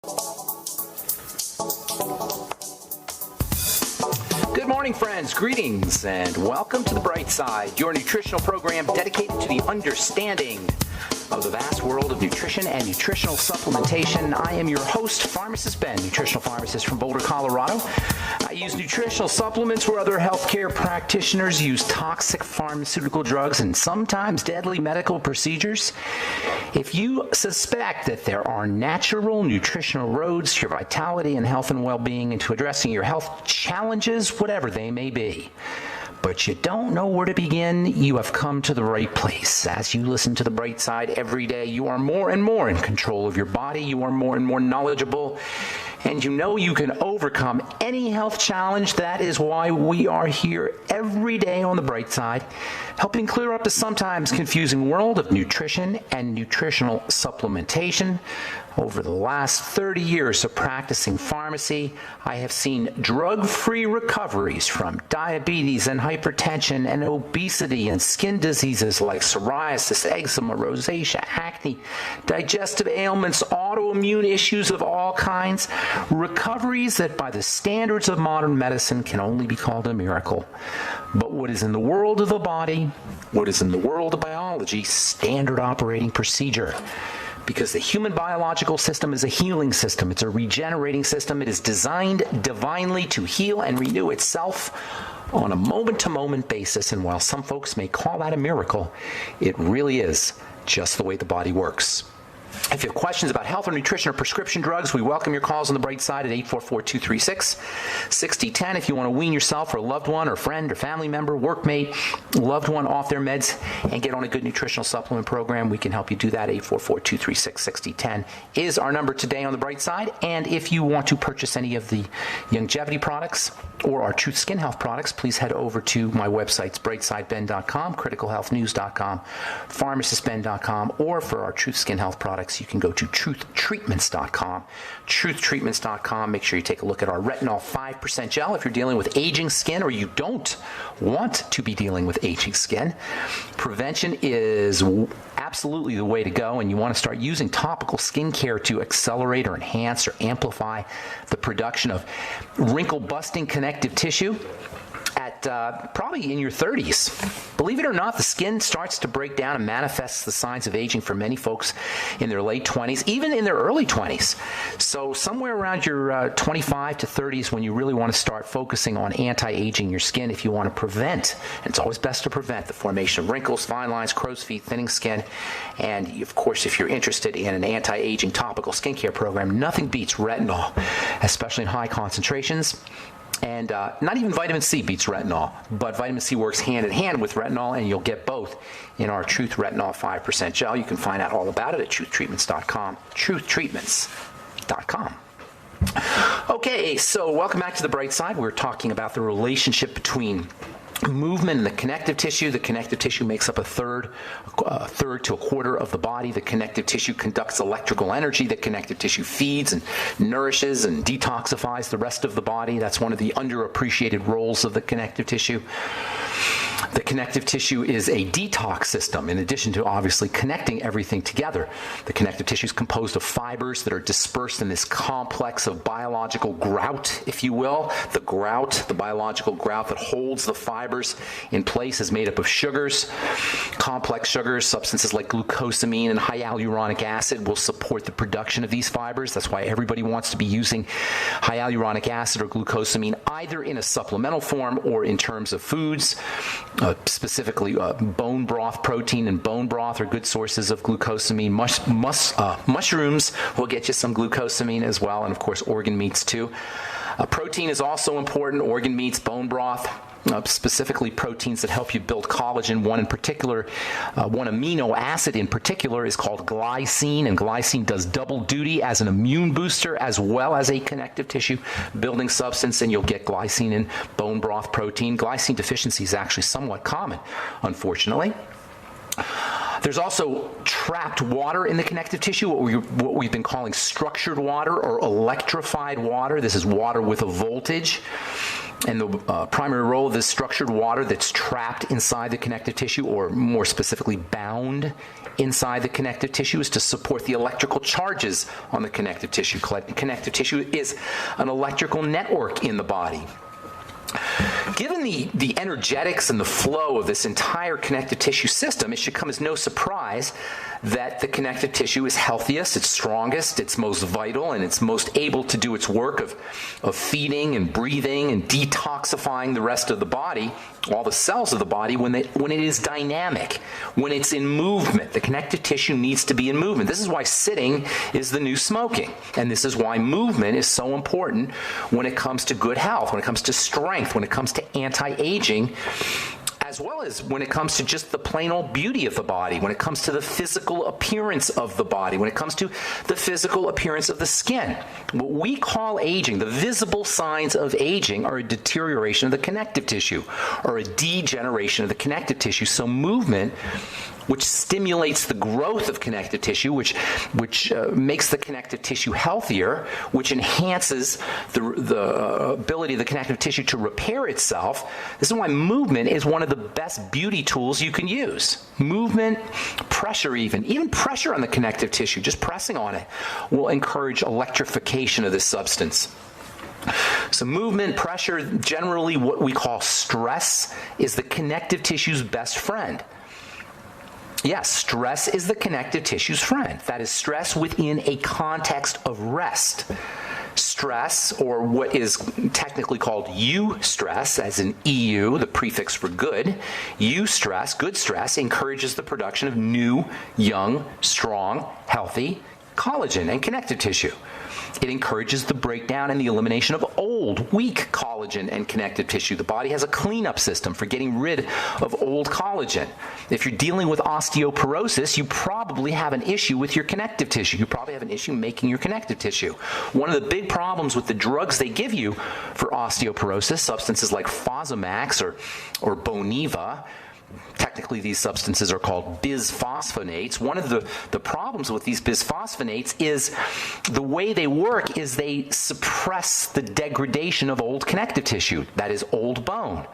Good morning, friends. Greetings and welcome to The Bright Side, your nutritional program dedicated to the understanding of the vast world of nutrition and nutritional supplementation. I am your host, Pharmacist Ben, nutritional pharmacist from Boulder, Colorado. I use nutritional supplements where other healthcare practitioners use toxic pharmaceutical drugs and sometimes deadly medical procedures. If you suspect that there are natural nutritional roads to your vitality and health and well-being and to addressing your health challenges, whatever they may be, but you don't know where to begin, you have come to the right place. As you listen to The Bright Side every day, you are more and more in control of your body. You are more and more knowledgeable, and you know you can overcome any health challenge. That is why we are here every day on The Bright Side, helping clear up the sometimes confusing world of nutrition and nutritional supplementation. Over the last 30 years of practicing pharmacy, I have seen drug-free recoveries from diabetes and hypertension and obesity and skin diseases like psoriasis, eczema, rosacea, acne, digestive ailments, autoimmune issues of all kinds, recoveries that by the standards of modern medicine can only be called a miracle. But what is in the world of the body, what is in the world of biology, standard operating procedure. Because the human biological system is a healing system. It's a regenerating system. It is designed divinely to heal and renew itself on a moment-to-moment basis. And while some folks may call that a miracle, it really is just the way the body works. If you have questions about health or nutrition or prescription drugs, we welcome your calls on The Bright Side at 844-236-6010. If you want to wean yourself or a loved one or friend or family member, workmate, loved one off their meds and get on a good nutritional supplement program, we can help you do that. 844-236-6010 is our number today on The Bright Side. And if you want to purchase any of the longevity products or our Truth Skin Health products, please head over to my websites, brightsideben.com, criticalhealthnews.com, pharmacistben.com, or for our Truth Skin Health products, you can go to truthtreatments.com. Truthtreatments.com. Make sure you take a look at our retinol 5% gel if you're dealing with aging skin or you don't want to be dealing with aging skin. Prevention is absolutely the way to go, and you want to start using topical skincare to accelerate or enhance or amplify the production of wrinkle-busting connective tissue. Probably in your 30s. Believe it or not, the skin starts to break down and manifests the signs of aging for many folks in their late 20s, even in their early 20s. So somewhere around your 25 to 30s when you really want to start focusing on anti-aging your skin if you want to prevent, and it's always best to prevent the formation of wrinkles, fine lines, crow's feet, thinning skin. And of course, if you're interested in an anti-aging topical skincare program, nothing beats retinol, especially in high concentrations. And not even vitamin C beats retinol, but vitamin C works hand in hand with retinol, and you'll get both in our Truth Retinol 5% gel. You can find out all about it at truthtreatments.com, truthtreatments.com. Okay, so welcome back to The Bright Side. We're talking about the relationship between movement and the connective tissue. The connective tissue makes up a third to a quarter of the body. The connective tissue conducts electrical energy. The connective tissue feeds and nourishes and detoxifies the rest of the body. That's one of the underappreciated roles of the connective tissue. The connective tissue is a detox system in addition to obviously connecting everything together. The connective tissue is composed of fibers that are dispersed in this complex of biological grout, if you will. The grout, the biological grout that holds the fibers in place, is made up of sugars, complex sugars. Substances like glucosamine and hyaluronic acid will support the production of these fibers. That's why everybody wants to be using hyaluronic acid or glucosamine either in a supplemental form or in terms of foods. Specifically, bone broth protein and bone broth are good sources of glucosamine. Mushrooms will get you some glucosamine as well, and of course organ meats too. Protein is also important. Organ meats, bone broth, specifically proteins that help you build collagen. One in particular, one amino acid in particular is called glycine, and glycine does double duty as an immune booster as well as a connective tissue building substance, and you'll get glycine in bone broth protein. Glycine deficiency is actually somewhat common, unfortunately. There's also trapped water in the connective tissue, what we've been calling structured water or electrified water. This is water with a voltage. And the primary role of this structured water that's trapped inside the connective tissue, or more specifically bound inside the connective tissue, is to support the electrical charges on the connective tissue. Connective tissue is an electrical network in the body. Given the energetics and the flow of this entire connective tissue system, it should come as no surprise that the connective tissue is healthiest, it's strongest, it's most vital, and it's most able to do its work of feeding and breathing and detoxifying the rest of the body, all the cells of the body, when it is dynamic, when it's in movement. The connective tissue needs to be in movement. This is why sitting is the new smoking, and this is why movement is so important when it comes to good health, when it comes to strength, when it comes to anti-aging, as well as when it comes to just the plain old beauty of the body, when it comes to the physical appearance of the body, when it comes to the physical appearance of the skin. What we call aging, the visible signs of aging, are a deterioration of the connective tissue, or a degeneration of the connective tissue. So movement, which stimulates the growth of connective tissue, which makes the connective tissue healthier, which enhances the ability of the connective tissue to repair itself. This is why movement is one of the best beauty tools you can use. Movement, pressure even pressure on the connective tissue, just pressing on it, will encourage electrification of this substance. So movement, pressure, generally what we call stress, is the connective tissue's best friend. Yes, stress is the connective tissue's friend. That is, stress within a context of rest. Stress, or what is technically called eustress, as in EU, the prefix for good, eustress, good stress, encourages the production of new, young, strong, healthy collagen and connective tissue. It encourages the breakdown and the elimination of old, weak collagen and connective tissue. The body has a cleanup system for getting rid of old collagen. If you're dealing with osteoporosis, you probably have an issue with your connective tissue. You probably have an issue making your connective tissue. One of the big problems with the drugs they give you for osteoporosis, substances like Fosamax or Boniva, technically these substances are called bisphosphonates. One of the problems with these bisphosphonates is the way they work is they suppress the degradation of old connective tissue, that is old bone.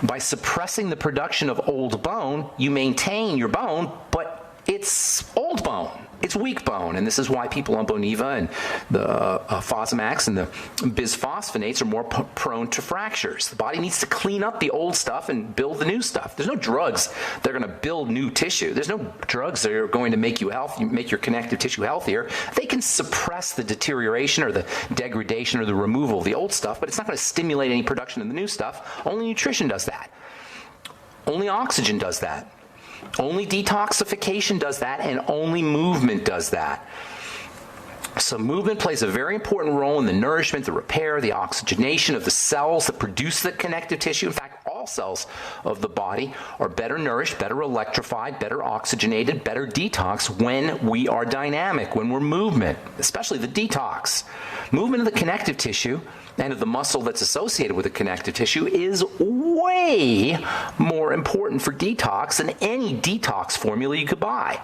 By suppressing the production of old bone, you maintain your bone, but it's old bone. It's weak bone, and this is why people on Boniva and the Fosamax and the bisphosphonates are more prone to fractures. The body needs to clean up the old stuff and build the new stuff. There's no drugs that are going to build new tissue. There's no drugs that are going to make you healthy, make your connective tissue healthier. They can suppress the deterioration or the degradation or the removal of the old stuff, but it's not going to stimulate any production of the new stuff. Only nutrition does that. Only oxygen does that. Only detoxification does that, and only movement does that. So movement plays a very important role in the nourishment, the repair, the oxygenation of the cells that produce the connective tissue. In fact, all cells of the body are better nourished, better electrified, better oxygenated, better detoxed when we are dynamic, when we're movement, especially the detox. Movement of the connective tissue and of the muscle that's associated with the connective tissue is way more important for detox than any detox formula you could buy.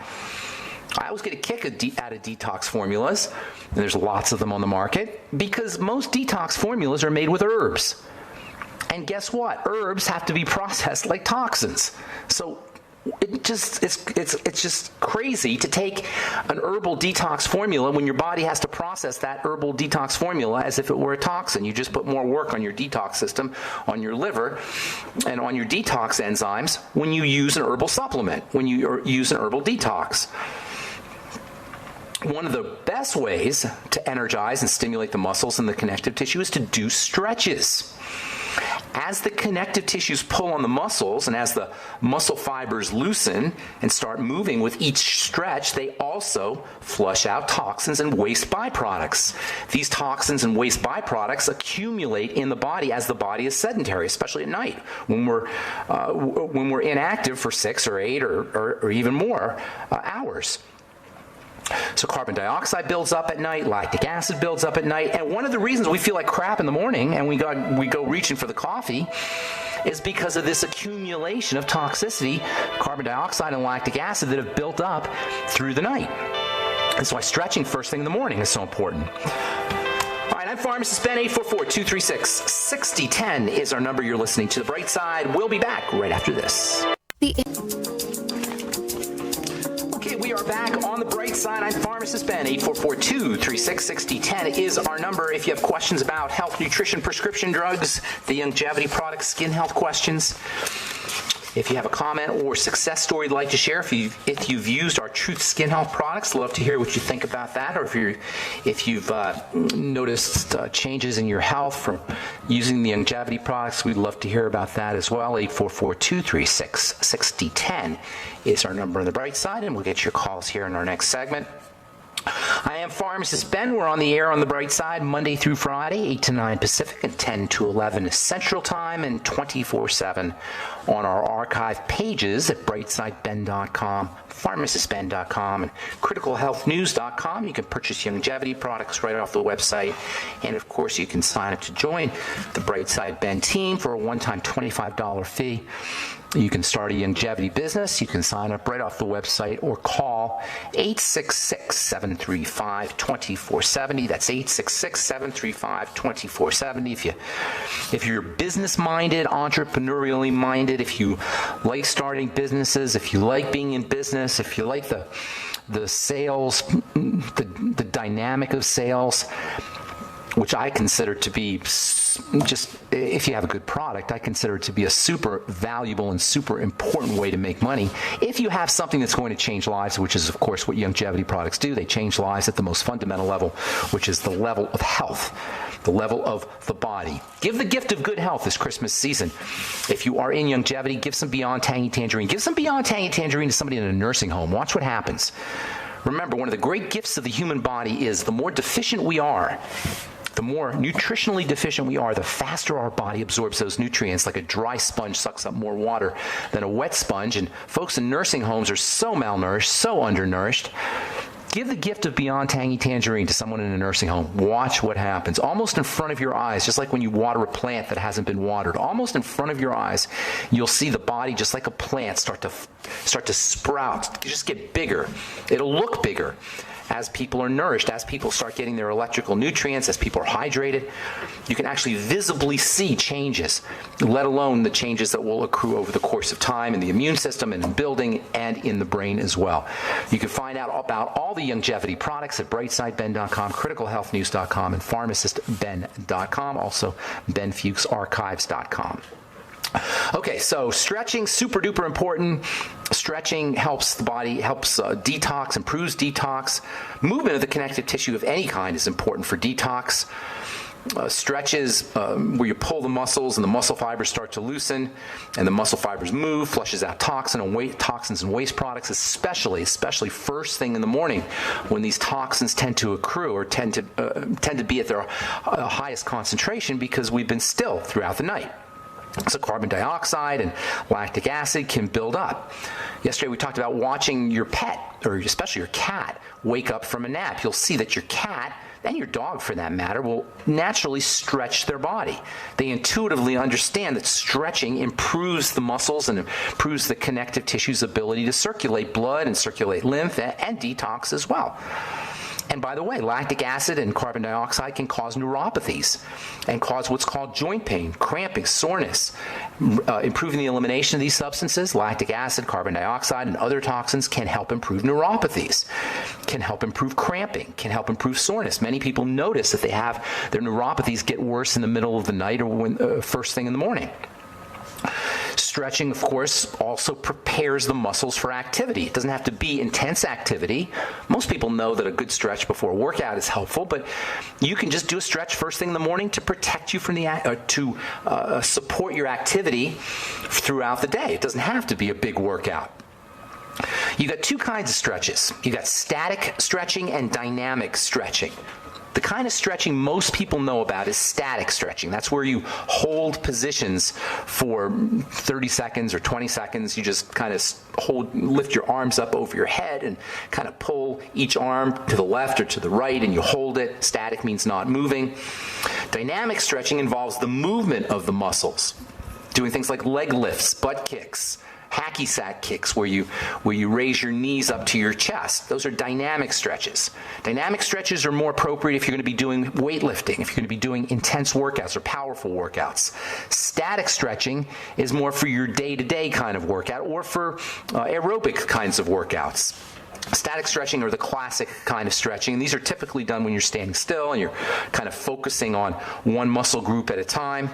I always get a kick out of detox formulas, and there's lots of them on the market, because most detox formulas are made with herbs. And guess what? Herbs have to be processed like toxins. So it's just crazy to take an herbal detox formula when your body has to process that herbal detox formula as if it were a toxin. You just put more work on your detox system, on your liver, and on your detox enzymes when you use an herbal supplement, when you use an herbal detox. One of the best ways to energize and stimulate the muscles and the connective tissue is to do stretches. As the connective tissues pull on the muscles, and as the muscle fibers loosen and start moving with each stretch, they also flush out toxins and waste byproducts. These toxins and waste byproducts accumulate in the body as the body is sedentary, especially at night, when we're inactive for 6 or 8 or even more hours. So carbon dioxide builds up at night, lactic acid builds up at night, and one of the reasons we feel like crap in the morning and we go reaching for the coffee is because of this accumulation of toxicity, carbon dioxide and lactic acid, that have built up through the night. That's why stretching first thing in the morning is so important. All right, I'm Pharmacist Ben. 844-236-6010 is our number. You're listening to The Bright Side. We'll be back right after this. Okay, we are back on The Bright Side. I'm Pharmacist Ben. 844-236-6010 is our number. If you have questions about health, nutrition, prescription drugs, the longevity products, skin health questions, if you have a comment or success story you'd like to share, if you've used our Truth Skin Health products, love to hear what you think about that. Or if you've noticed changes in your health from using the longevity products, we'd love to hear about that as well. 844-236-6010 is our number on the Bright Side, and we'll get your calls here in our next segment. I am Pharmacist Ben. We're on the air on the Bright Side Monday through Friday, 8 to 9 Pacific and 10 to 11 Central Time, and 24/7 on our archive pages at brightsideben.com, pharmacistben.com, and criticalhealthnews.com. You can purchase longevity products right off the website. And, of course, you can sign up to join the Bright Side Ben team for a one-time $25 fee. You can start a longevity business. You can sign up right off the website or call 866-735-2470. That's 866-735-2470. If you're business-minded, entrepreneurially minded, if you like starting businesses, if you like being in business, if you like the sales, the dynamic of sales, which I consider to be just, if you have a good product, I consider it to be a super valuable and super important way to make money. If you have something that's going to change lives, which is, of course, what longevity products do. They change lives at the most fundamental level, which is the level of health, the level of the body. Give the gift of good health this Christmas season. If you are in longevity, give some Beyond Tangy Tangerine. Give some Beyond Tangy Tangerine to somebody in a nursing home. Watch what happens. Remember, one of the great gifts of the human body is the more deficient we are, the more nutritionally deficient we are, the faster our body absorbs those nutrients. Like a dry sponge sucks up more water than a wet sponge. And folks in nursing homes are so malnourished, so undernourished. Give the gift of Beyond Tangy Tangerine to someone in a nursing home. Watch what happens. Almost in front of your eyes, just like when you water a plant that hasn't been watered, almost in front of your eyes, you'll see the body, just like a plant, start to sprout. You just get bigger. It'll look bigger as people are nourished, as people start getting their electrical nutrients, as people are hydrated. You can actually visibly see changes, let alone the changes that will accrue over the course of time in the immune system and in building and in the brain as well. You can find out about all the longevity products at brightsideben.com, criticalhealthnews.com, and pharmacistben.com, also benfuchsarchives.com. Okay, so stretching, super duper important. Stretching helps the body, helps detox, improves detox. Movement of the connective tissue of any kind is important for detox. Stretches where you pull the muscles and the muscle fibers start to loosen and the muscle fibers move, flushes out toxins and waste products, especially first thing in the morning when these toxins tend to accrue or tend to be at their highest concentration because we've been still throughout the night. So carbon dioxide and lactic acid can build up. Yesterday we talked about watching your pet, or especially your cat, wake up from a nap. You'll see that your cat, and your dog for that matter, will naturally stretch their body. They intuitively understand that stretching improves the muscles and improves the connective tissue's ability to circulate blood and circulate lymph and detox as well. And by the way, lactic acid and carbon dioxide can cause neuropathies and cause what's called joint pain, cramping, soreness. Improving the elimination of these substances, lactic acid, carbon dioxide, and other toxins can help improve neuropathies, can help improve cramping, can help improve soreness. Many people notice that they have their neuropathies get worse in the middle of the night or first thing in the morning. Stretching, of course, also prepares the muscles for activity. It doesn't have to be intense activity. Most people know that a good stretch before a workout is helpful, but you can just do a stretch first thing in the morning to protect you from support your activity throughout the day. It doesn't have to be a big workout. You got two kinds of stretches. You got static stretching and dynamic stretching. The kind of stretching most people know about is static stretching. That's where you hold positions for 30 seconds or 20 seconds. You just kind of lift your arms up over your head and kind of pull each arm to the left or to the right, and you hold it. Static means not moving. Dynamic stretching involves the movement of the muscles, doing things like leg lifts, butt kicks, hacky sack kicks where you raise your knees up to your chest. Those are dynamic stretches. Dynamic stretches are more appropriate if you're going to be doing weightlifting, if you're going to be doing intense workouts or powerful workouts. Static stretching is more for your day-to-day kind of workout or for aerobic kinds of workouts. Static stretching are the classic kind of stretching. These are typically done when you're standing still and you're kind of focusing on one muscle group at a time.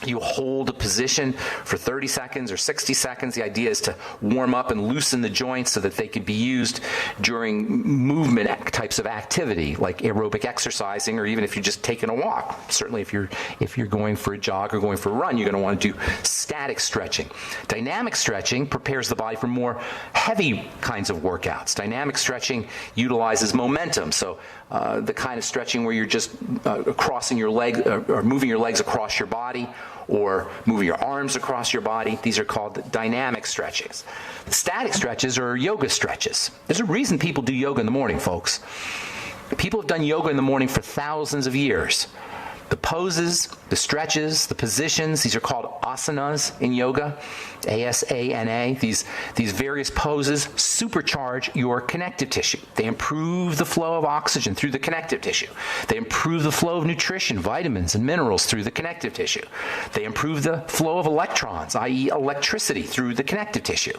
You hold a position for 30 seconds or 60 seconds. The idea is to warm up and loosen the joints so that they could be used during movement types of activity, like aerobic exercising, or even if you're just taking a walk. Certainly if you're going for a jog or going for a run, you're going to want to do static stretching. Dynamic stretching prepares the body for more heavy kinds of workouts. Dynamic stretching utilizes momentum. So the kind of stretching where you're just crossing your leg or moving your legs across your body or moving your arms across your body. These are called dynamic stretches. Static stretches are yoga stretches. There's a reason people do yoga in the morning, folks. People have done yoga in the morning for thousands of years. The poses, the stretches, the positions, these are called asanas in yoga, A-S-A-N-A. These various poses supercharge your connective tissue. They improve the flow of oxygen through the connective tissue. They improve the flow of nutrition, vitamins, and minerals through the connective tissue. They improve the flow of electrons, i.e. electricity, through the connective tissue.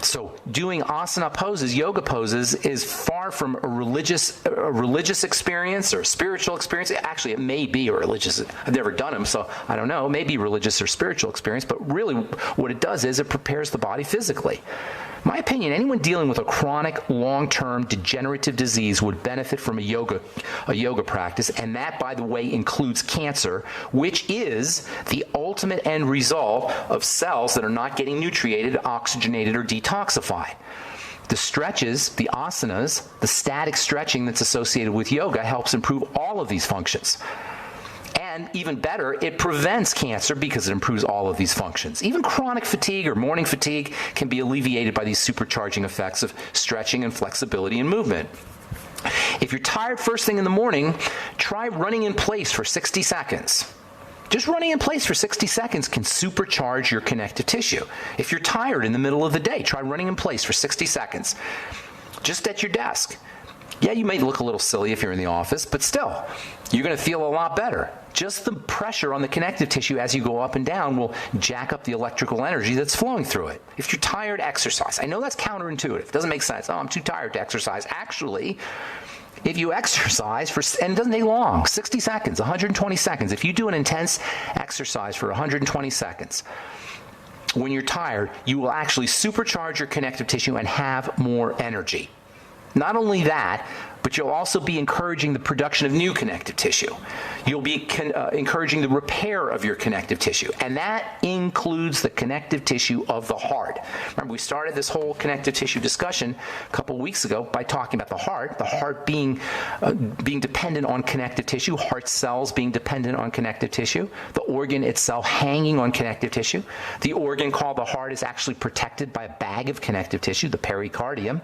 So doing asana poses, yoga poses, is far from a religious experience or a spiritual experience. Actually, it may be a religious. I've never done them, so I don't know. It may be religious or spiritual experience, but really what it does is it prepares the body physically. In my opinion, anyone dealing with a chronic, long-term degenerative disease would benefit from a yoga practice, and that, by the way, includes cancer, which is the ultimate end result of cells that are not getting nutriated, oxygenated, or detoxified. The stretches, the asanas, the static stretching that's associated with yoga helps improve all of these functions. And even better, it prevents cancer because it improves all of these functions. Even chronic fatigue or morning fatigue can be alleviated by these supercharging effects of stretching and flexibility and movement. If you're tired first thing in the morning, try running in place for 60 seconds. Just running in place for 60 seconds can supercharge your connective tissue. If you're tired in the middle of the day, try running in place for 60 seconds, just at your desk. Yeah, you may look a little silly if you're in the office, but still, you're going to feel a lot better. Just the pressure on the connective tissue as you go up and down will jack up the electrical energy that's flowing through it. If you're tired, exercise. I know that's counterintuitive. It doesn't make sense. Oh, I'm too tired to exercise. Actually, if you exercise and it doesn't take long, 60 seconds, 120 seconds. If you do an intense exercise for 120 seconds, when you're tired, you will actually supercharge your connective tissue and have more energy. Not only that, but you'll also be encouraging the production of new connective tissue. You'll be encouraging the repair of your connective tissue, and that includes the connective tissue of the heart. Remember, we started this whole connective tissue discussion a couple weeks ago by talking about the heart being dependent on connective tissue, heart cells being dependent on connective tissue, the organ itself hanging on connective tissue. The organ called the heart is actually protected by a bag of connective tissue, the pericardium.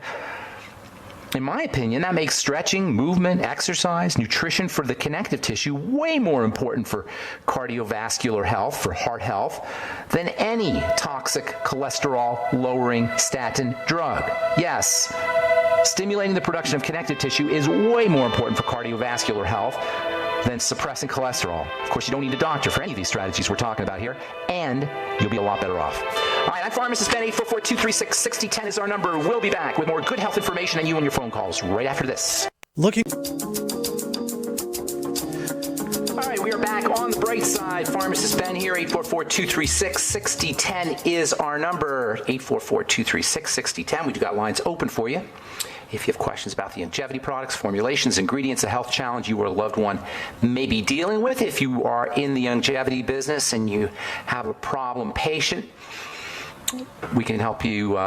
In my opinion, that makes stretching, movement, exercise, nutrition for the connective tissue way more important for cardiovascular health, for heart health, than any toxic cholesterol-lowering statin drug. Yes, stimulating the production of connective tissue is way more important for cardiovascular health than suppressing cholesterol. Of course, you don't need a doctor for any of these strategies we're talking about here, and you'll be a lot better off. All right, I'm Pharmacist Ben. 844-236-6010 is our number. We'll be back with more good health information and you and your phone calls right after this. All right, we are back on the bright side. Pharmacist Ben here. 844-236-6010 is our number. 844-236-6010. We do got lines open for you. If you have questions about the longevity products, formulations, ingredients, a health challenge you or a loved one may be dealing with, if you are in the longevity business and you have a problem patient, we can help you.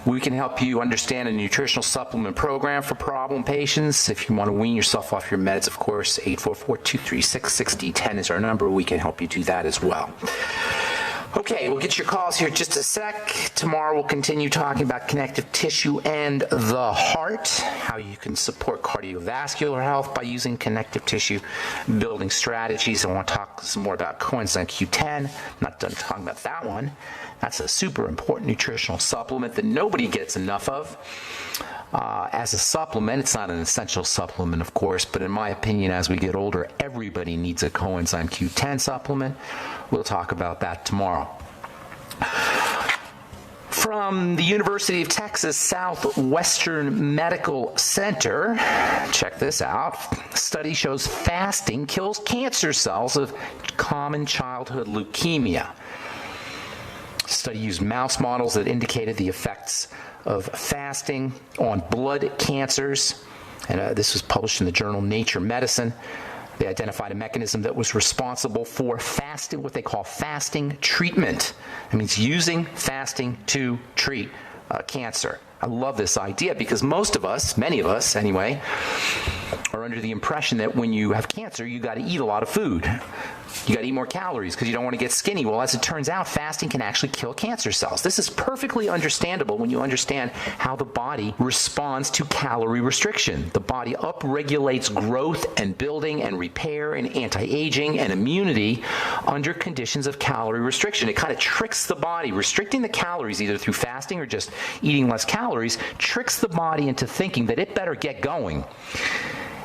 We can help you understand a nutritional supplement program for problem patients. If you want to wean yourself off your meds, of course, 844-236-6010 is our number. We can help you do that as well. Okay, we'll get your calls here in just a sec. Tomorrow we'll continue talking about connective tissue and the heart, how you can support cardiovascular health by using connective tissue building strategies. I want to talk some more about coenzyme Q10. I'm not done talking about that one. That's a super important nutritional supplement that nobody gets enough of. As a supplement, it's not an essential supplement, of course, but in my opinion, as we get older, everybody needs a coenzyme Q10 supplement. We'll talk about that tomorrow. From the University of Texas Southwestern Medical Center, check this out. Study shows fasting kills cancer cells of common childhood leukemia. Study used mouse models that indicated the effects of fasting on blood cancers. And this was published in the journal Nature Medicine. They identified a mechanism that was responsible for fasting, what they call fasting treatment. That means using fasting to treat cancer. I love this idea because most of us, many of us anyway, are under the impression that when you have cancer, you got to eat a lot of food. You got to eat more calories because you don't want to get skinny. Well, as it turns out, fasting can actually kill cancer cells. This is perfectly understandable when you understand how the body responds to calorie restriction. The body upregulates growth and building and repair and anti-aging and immunity under conditions of calorie restriction. It kind of tricks the body. Restricting the calories either through fasting or just eating less calories tricks the body into thinking that it better get going.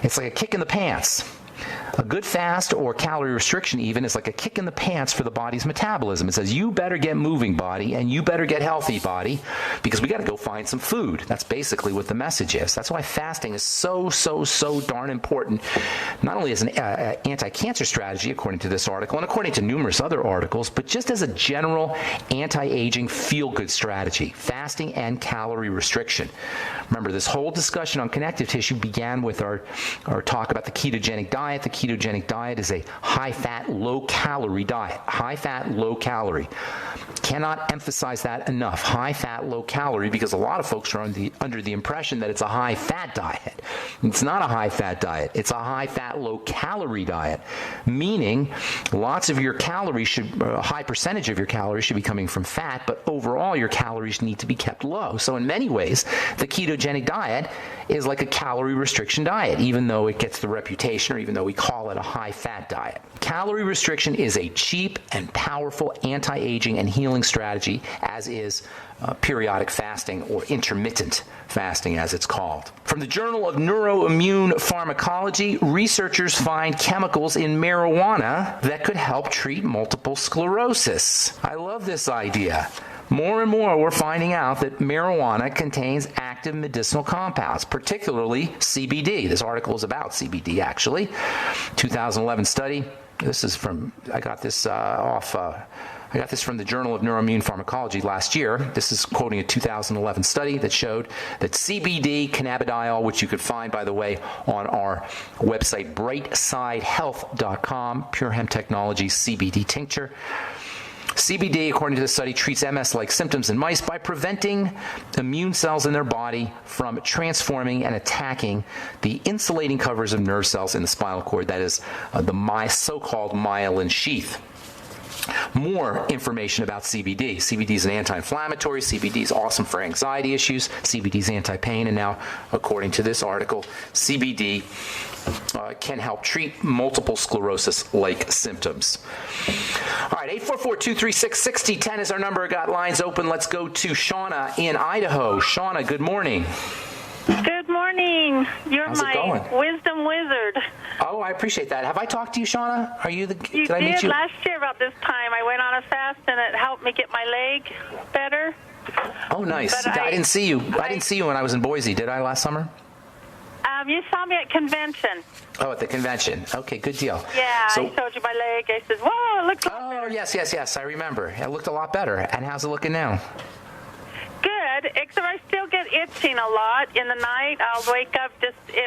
It's like a kick in the pants. A good fast or calorie restriction even is like a kick in the pants for the body's metabolism. It says, you better get moving, body, and you better get healthy, body, because we got to go find some food. That's basically what the message is. That's why fasting is so darn important, not only as an anti-cancer strategy, according to this article, and according to numerous other articles, but just as a general anti-aging feel-good strategy, fasting and calorie restriction. Remember, this whole discussion on connective tissue began with our talk about the ketogenic diet. The ketogenic diet is a high-fat, low-calorie diet. High-fat, low-calorie. Cannot emphasize that enough. High-fat, low-calorie, because a lot of folks are under the impression that it's a high-fat diet. It's not a high-fat diet. It's a high-fat, low-calorie diet, meaning lots of your calories a high percentage of your calories should be coming from fat, but overall your calories need to be kept low. So in many ways, the ketogenic diet is like a calorie restriction diet, even though it gets the reputation, or even though we call it a high-fat diet. Calorie restriction is a cheap and powerful anti-aging and healing strategy, as is periodic fasting, or intermittent fasting as it's called. From the Journal of Neuroimmune Pharmacology, researchers find chemicals in marijuana that could help treat multiple sclerosis. I love this idea. More and more, we're finding out that marijuana contains active medicinal compounds, particularly CBD. This article is about CBD, actually. 2011 study. This is from, I got this from the Journal of Neuroimmune Pharmacology last year. This is quoting a 2011 study that showed that CBD, cannabidiol, which you could find, by the way, on our website, brightsidehealth.com, Pure Hemp Technology CBD tincture. CBD, according to the study, treats MS-like symptoms in mice by preventing immune cells in their body from transforming and attacking the insulating covers of nerve cells in the spinal cord, that is, the so-called myelin sheath. More information about CBD. CBD is an anti-inflammatory. CBD is awesome for anxiety issues. CBD is anti-pain. And now, according to this article, CBD can help treat multiple sclerosis-like symptoms. All right, 844-236-6010 is our number. Got lines open. Let's go to Shauna in Idaho. Shauna, good morning. Good morning. You're How's my wisdom wizard. Oh, I appreciate that. Have I talked to you, Shauna? Are you the? You did I meet you last year about this time? I went on a fast and it helped me get my leg better. Oh, nice. I didn't see you. I didn't see you when I was in Boise. Did I last summer? You saw me at convention. Oh, at the convention. Okay, good deal. Yeah, I showed you my leg. I said, "Whoa, it looks." Oh, yes. I remember. It looked a lot better. And how's it looking now? Good, except I still get itching a lot in the night. I'll wake up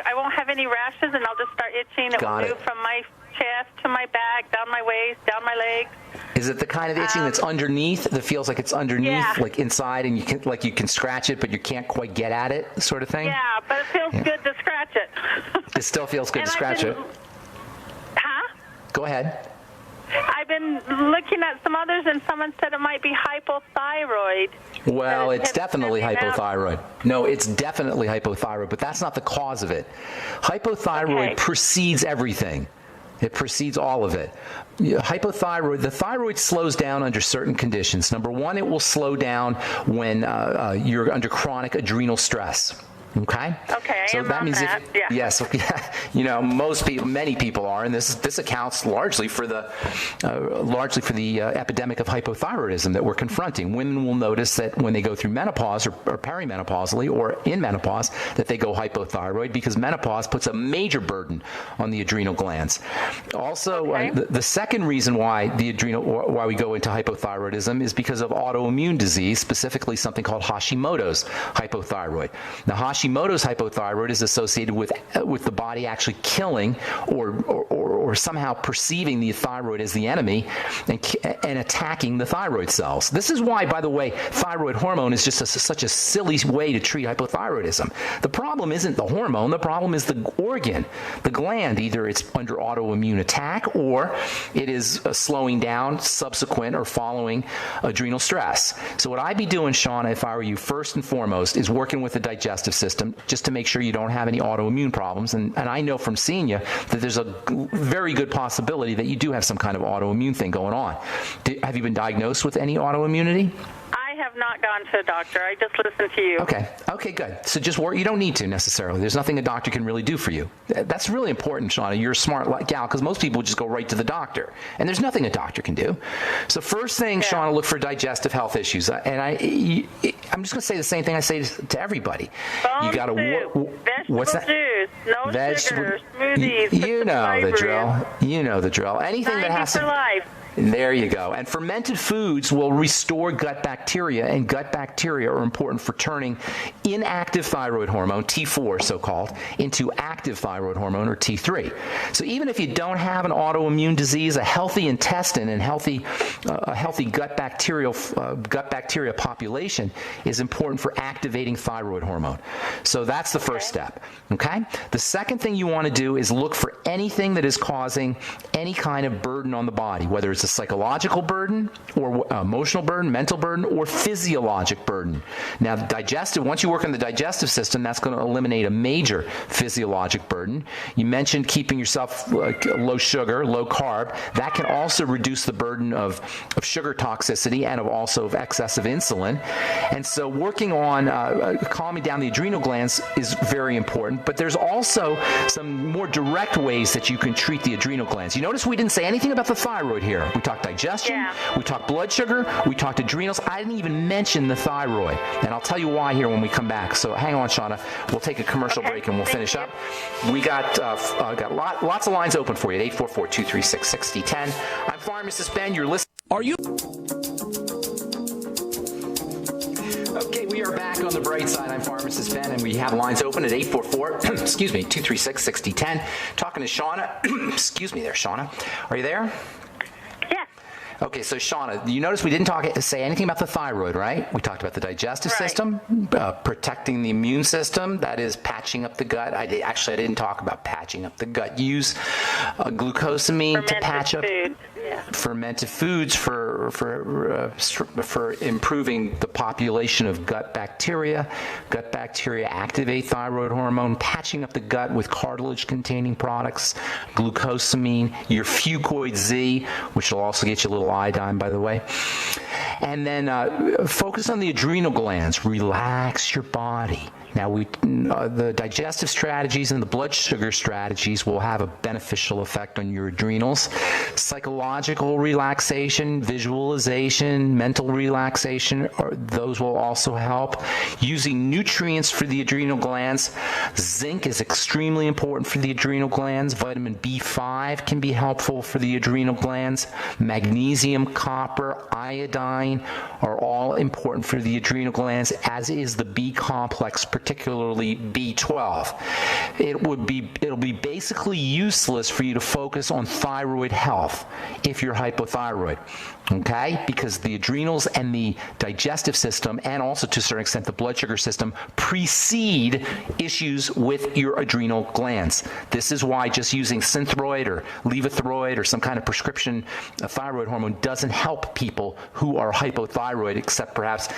I won't have any rashes, and I'll just start itching. It will move from my chest to my back, down my waist, down my legs. Is it the kind of itching that's underneath, that feels like it's underneath, like inside, and you can scratch it, but you can't quite get at it, sort of thing? Yeah, but it feels good to scratch it. It still feels good to scratch it. Huh? Go ahead. I've been looking at some others, and someone said it might be hypothyroid. Well, it's definitely hypothyroid. No, it's definitely hypothyroid, but that's not the cause of it. Hypothyroid precedes everything. It precedes all of it. Hypothyroid, the thyroid slows down under certain conditions. Number one, it will slow down when you're under chronic adrenal stress. Okay. Okay. So that means that. Yeah. Yes. You know, many people are, and this accounts largely for the epidemic of hypothyroidism that we're confronting. Women will notice that when they go through menopause or perimenopausally or in menopause, that they go hypothyroid because menopause puts a major burden on the adrenal glands. Also, the second reason why why we go into hypothyroidism is because of autoimmune disease, specifically something called Hashimoto's hypothyroid. Now, Hashimoto's hypothyroid is associated with the body actually killing or somehow perceiving the thyroid as the enemy and attacking the thyroid cells. This is why, by the way, thyroid hormone is just such a silly way to treat hypothyroidism. The problem isn't the hormone. The problem is the organ, the gland. Either it's under autoimmune attack or it is slowing down subsequent or following adrenal stress. So what I'd be doing, Shauna, if I were you, first and foremost, is working with the digestive system just to make sure you don't have any autoimmune problems. And I know from seeing you that there's a very good possibility that you do have some kind of autoimmune thing going on. Have you been diagnosed with any autoimmunity? I have not gone to a doctor. I just listened to you. Okay, good. So just work. You don't need to necessarily. There's nothing a doctor can really do for you. That's really important, Shauna. You're a smart gal because most people just go right to the doctor, and there's nothing a doctor can do. So first thing, Shauna, look for digestive health issues. And I'm just going to say the same thing I say to everybody. Bone You got to vegetable juice, no sugar, smoothies. You know the drill. You know the drill. Anything that has for life. There you go. And fermented foods will restore gut bacteria, and gut bacteria are important for turning inactive thyroid hormone, T4 so-called, into active thyroid hormone, or T3. So even if you don't have an autoimmune disease, a healthy intestine and a healthy gut bacteria population is important for activating thyroid hormone. So that's the first step. Okay? The second thing you want to do is look for anything that is causing any kind of burden on the body, whether it's a psychological burden or emotional burden, mental burden, or physiologic burden. Now, once you work on the digestive system, that's going to eliminate a major physiologic burden. You mentioned keeping yourself low sugar, low carb. That can also reduce the burden of sugar toxicity and of excessive insulin. And so working on calming down the adrenal glands is very important, but there's also some more direct ways that you can treat the adrenal glands. You notice we didn't say anything about the thyroid here. We talked digestion, we talked blood sugar, we talked adrenals. I didn't even mention the thyroid, and I'll tell you why here when we come back. So hang on, Shauna. We'll take a commercial break and we'll finish up. We got lots of lines open for you at 844-236-6010. I'm Pharmacist Ben. You're listening. Are you? Okay, we are back on the bright side. I'm Pharmacist Ben, and we have lines open at 844-236-6010. Talking to Shauna. Excuse me there, Shauna. Are you there? Yeah. Okay, so Shauna, you notice we didn't say anything about the thyroid, right? We talked about the digestive system, protecting the immune system, that is patching up the gut. I didn't talk about patching up the gut. Use glucosamine to patch up. Fermented foods for improving the population of gut bacteria. Gut bacteria activate thyroid hormone, patching up the gut with cartilage-containing products, glucosamine, your Fucoid Z, which will also get you a little iodine, by the way. And then focus on the adrenal glands. Relax your body. Now, the digestive strategies and the blood sugar strategies will have a beneficial effect on your adrenals. Psychological relaxation, visualization, mental relaxation, those will also help. Using nutrients for the adrenal glands. Zinc is extremely important for the adrenal glands. Vitamin B5 can be helpful for the adrenal glands. Magnesium, copper, iodine are all important for the adrenal glands, as is the B complex, particularly B12. It'll be basically useless for you to focus on thyroid health if you're hypothyroid, okay? Because the adrenals and the digestive system, and also to a certain extent the blood sugar system, precede issues with your adrenal glands. This is why just using Synthroid or Levothyroid or some kind of prescription thyroid hormone doesn't help people who are hypothyroid thyroid, except perhaps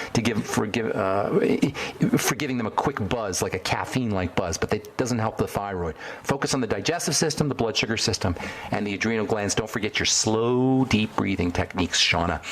for giving them a quick buzz, like a caffeine-like buzz, but it doesn't help the thyroid. Focus on the digestive system, the blood sugar system, and the adrenal glands. Don't forget your slow, deep breathing techniques, Shauna.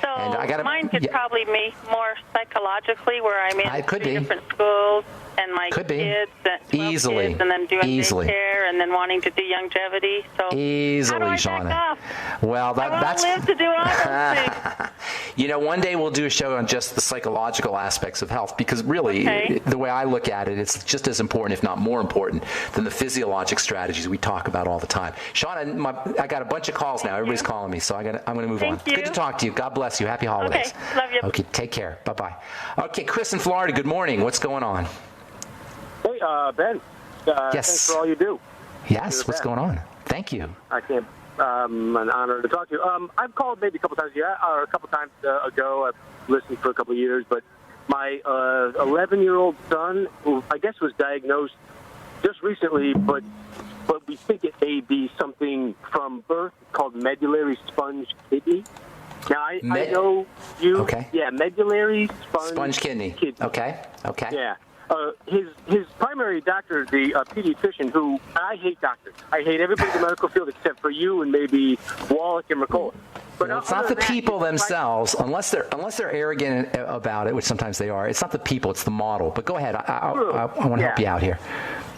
So mine could probably be more psychologically, where I'm in three different schools, and my kids, easily, kids, and then doing daycare, and then wanting to do longevity. So easily, how do I Shauna. back off? Well, that's live to do all those things. You know, one day we'll do a show on just the psychological aspects of health, because really, the way I look at it, it's just as important, if not more important, than the physiologic strategies we talk about all the time. Shauna, I got a bunch of calls now. Everybody's calling me, so I'm going to move on. You. Good to talk to you. God bless you. Happy holidays. Okay, love you. Okay, take care. Bye-bye. Okay, Chris in Florida, good morning. What's going on? Hey, Ben. Yes. Thanks for all you do. Yes, what's going on? Thank you. An honor to talk to you. I've called maybe a couple times ago. I've listened for a couple of years, but my 11-year-old son, who I guess was diagnosed just recently, but we think it may be something from birth called medullary sponge kidney. Now, I know you. Okay. Yeah, medullary sponge kidney. Okay. Yeah. His primary doctor, the pediatrician, who I hate doctors. I hate everybody in the medical field except for you and maybe Wallach and McCullough. But it's not the people themselves, unless they're arrogant about it, which sometimes they are. It's not the people; it's the model. But go ahead. I want to help you out here.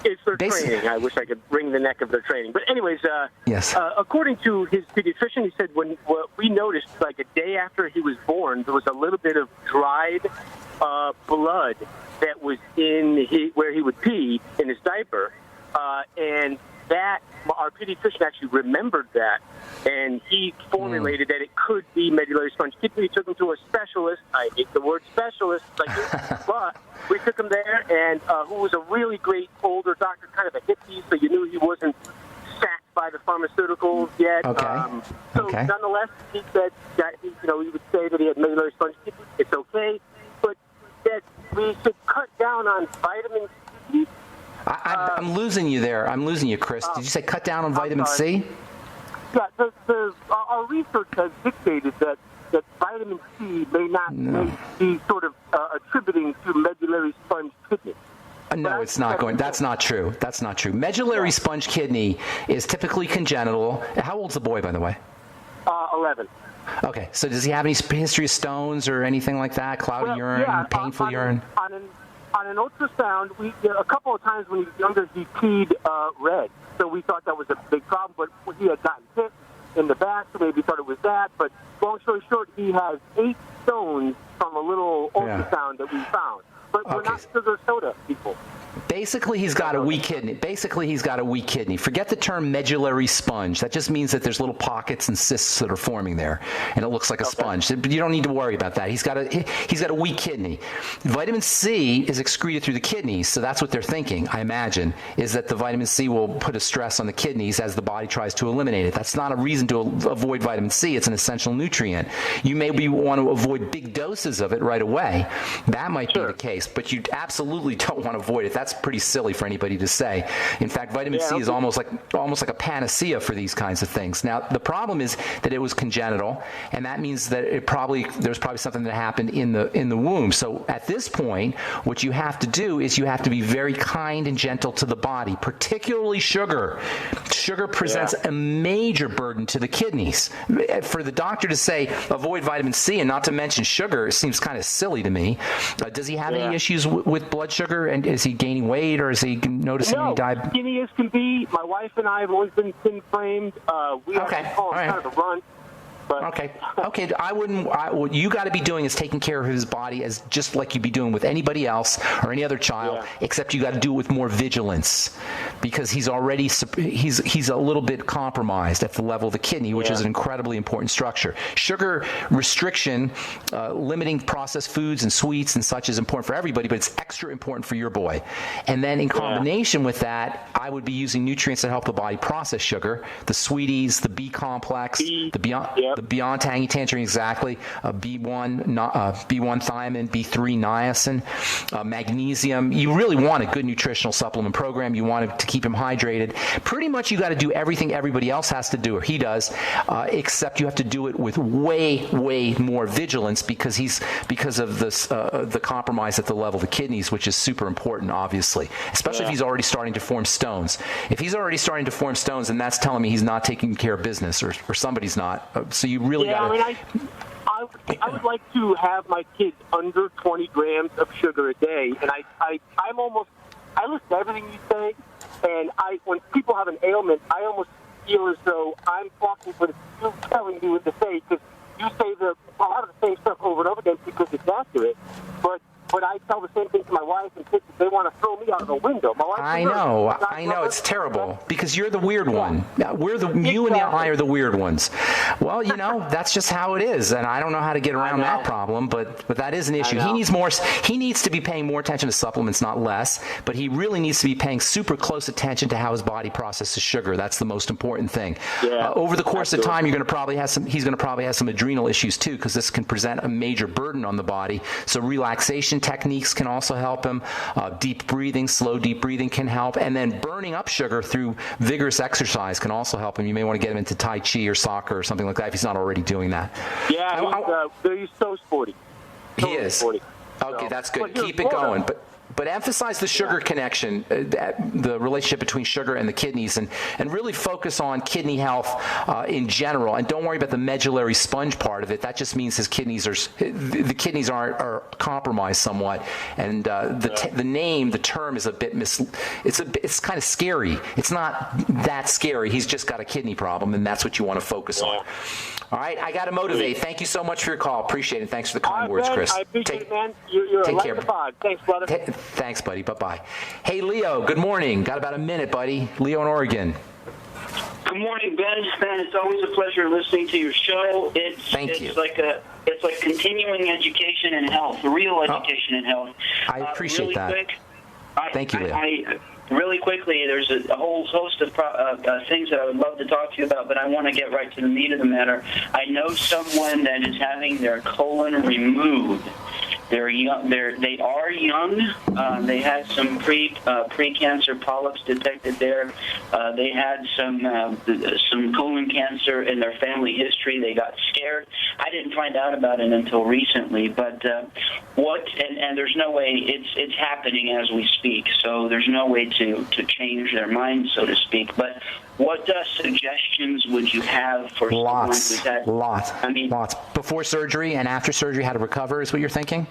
It's their training. I wish I could wring the neck of their training. But anyways, yes. According to his pediatrician, he said what we noticed, like a day after he was born, there was a little bit of dried blood that was where he would pee in his diaper, and that our pediatrician actually remembered that, and he formulated that it could be medullary sponge kidney. We took him to a specialist. I hate the word specialist, but we took him there, and who was a really great older doctor, kind of a hippie, so you knew he wasn't sacked by the pharmaceuticals yet. Nonetheless, he said that he would say that he had medullary sponge kidney. It's okay, but that we should cut down on vitamin C. I'm losing you there. I'm losing you, Chris. Did you say cut down on vitamin C? Yeah, our research has dictated that vitamin C may be sort of attributing to medullary sponge kidney. No, it's not going. That's not true. That's not true. Medullary sponge kidney is typically congenital. How old's the boy, by the way? 11. Okay, so does he have any history of stones or anything like that? Cloudy urine, painful urine? On an ultrasound, a couple of times when he was younger, he peed red. So we thought that was a big problem, but he had gotten hit in the back, so maybe thought it was that. But long story short, he has 8 stones from a little ultrasound that we found. But we're not sugar soda people. Basically, he's got a weak kidney. Forget the term medullary sponge. That just means that there's little pockets and cysts that are forming there, and it looks like a sponge. But you don't need to worry about that. He's got a weak kidney. Vitamin C is excreted through the kidneys, so that's what they're thinking, I imagine, is that the vitamin C will put a stress on the kidneys as the body tries to eliminate it. That's not a reason to avoid vitamin C. It's an essential nutrient. You maybe want to avoid big doses of it right away. That might be the case, but you absolutely don't want to avoid it. That's pretty silly for anybody to say. In fact, vitamin C is almost like a panacea for these kinds of things. Now, the problem is that it was congenital, and that means that there's probably something that happened in the womb. So at this point, what you have to do is you have to be very kind and gentle to the body, particularly sugar. Sugar presents a major burden to the kidneys. For the doctor to say avoid vitamin C and not to mention sugar seems kind of silly to me. Does he have any issues with blood sugar, and is he gaining weight, or is he noticing any diabetes? Skinny as can be. My wife and I have always been thin-framed. We have to call it kind of a run. But Okay. What you got to be doing is taking care of his body as just like you'd be doing with anybody else or any other child, except you got to do it with more vigilance, because he's already he's a little bit compromised at the level of the kidney, which is an incredibly important structure. Sugar restriction, limiting processed foods and sweets and such is important for everybody, but it's extra important for your boy. And then in combination with that, I would be using nutrients that help the body process sugar, the sweeties, the B complex, the Beyond. Yep. The beyond tangy tangerine, exactly. B1 thiamine, B3 niacin, magnesium. You really want a good nutritional supplement program. You want it to keep him hydrated. Pretty much you got to do everything everybody else has to do, or he does, except you have to do it with way more vigilance because of this the compromise at the level of the kidneys, which is super important, obviously, especially if he's already starting to form stones. If he's already starting to form stones, then that's telling me he's not taking care of business, or somebody's not. So you really got to. I would like to have my kids under 20 grams of sugar a day, and I listen to everything you say, and when people have an ailment, I almost feel as though I'm talking for you telling me what to say, because you say a lot of the same stuff over and over again because it's accurate, but I tell the same thing to my wife, and kids, they want to throw me out of the window. My wife I know, it's terrible because you're the weird one. You and I are the weird ones. Well, that's just how it is, and I don't know how to get around that problem, but that is an issue. He needs to be paying more attention to supplements, not less, but he really needs to be paying super close attention to how his body processes sugar. That's the most important thing. Yeah, over the course of time, he's going to probably have some adrenal issues too, because this can present a major burden on the body. So relaxation techniques can also help him. Deep breathing, slow deep breathing can help. And then burning up sugar through vigorous exercise can also help him. You may want to get him into Tai Chi or soccer or something like that if he's not already doing that. Yeah, he's so sporty. He is. Sporty. Okay, that's good. Keep it going. But emphasize the sugar connection, the relationship between sugar and the kidneys, and really focus on kidney health in general. And don't worry about the medullary sponge part of it. That just means the kidneys are compromised somewhat. And the term is a bit it's kind of scary. It's not that scary. He's just got a kidney problem, and that's what you want to focus on. All right, I got to motivate. Thank you so much for your call. Appreciate it. Thanks for the kind words, Chris. I appreciate it, man. You're a light in the fog. Thanks, brother. Thanks, buddy. Bye-bye. Hey, Leo, good morning. Got about a minute, buddy. Leo in Oregon. Good morning, Ben. Ben, it's always a pleasure listening to your show. Thank you. It's like continuing education in health, real education in health. I appreciate that. Thank you, Leo. Really quickly, there's a whole host of things that I would love to talk to you about, but I want to get right to the meat of the matter. I know someone that is having their colon removed. They're young. They are young. They had some pre-cancer polyps detected there. They had some colon cancer in their family history. They got scared. I didn't find out about it until recently. But and there's no way it's happening as we speak. So there's no way to change their mind, so to speak. But what suggestions would you have for someone who's had lots? Before surgery and after surgery, how to recover is what you're thinking?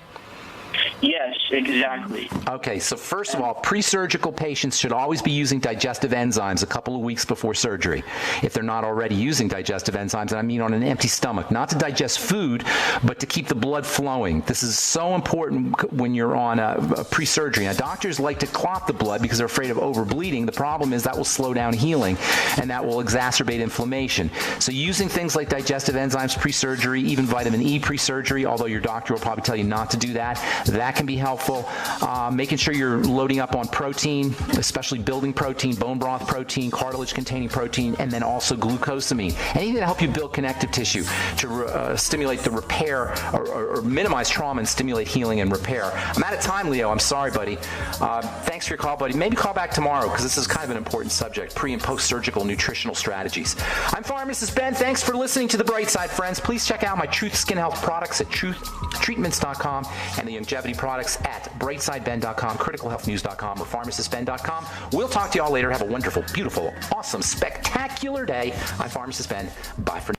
Yes, exactly. Okay, so first of all, pre-surgical patients should always be using digestive enzymes a couple of weeks before surgery, if they're not already using digestive enzymes, and I mean on an empty stomach, not to digest food, but to keep the blood flowing. This is so important when you're on a pre-surgery. Now, doctors like to clot the blood because they're afraid of overbleeding. The problem is that will slow down healing, and that will exacerbate inflammation. So using things like digestive enzymes pre-surgery, even vitamin E pre-surgery, although your doctor will probably tell you not to do that, that can be helpful. Making sure you're loading up on protein, especially building protein, bone broth protein, cartilage-containing protein, and then also glucosamine. Anything to help you build connective tissue to stimulate the repair or minimize trauma and stimulate healing and repair. I'm out of time, Leo. I'm sorry, buddy. Thanks for your call, buddy. Maybe call back tomorrow because this is kind of an important subject, pre- and post-surgical nutritional strategies. I'm Pharmacist Ben. Thanks for listening to The Bright Side, friends. Please check out my Truth Skin Health products at truthtreatments.com and the longevity products at brightsideben.com, criticalhealthnews.com, or pharmacistben.com. We'll talk to you all later. Have a wonderful, beautiful, awesome, spectacular day. I'm Pharmacist Ben. Bye for now.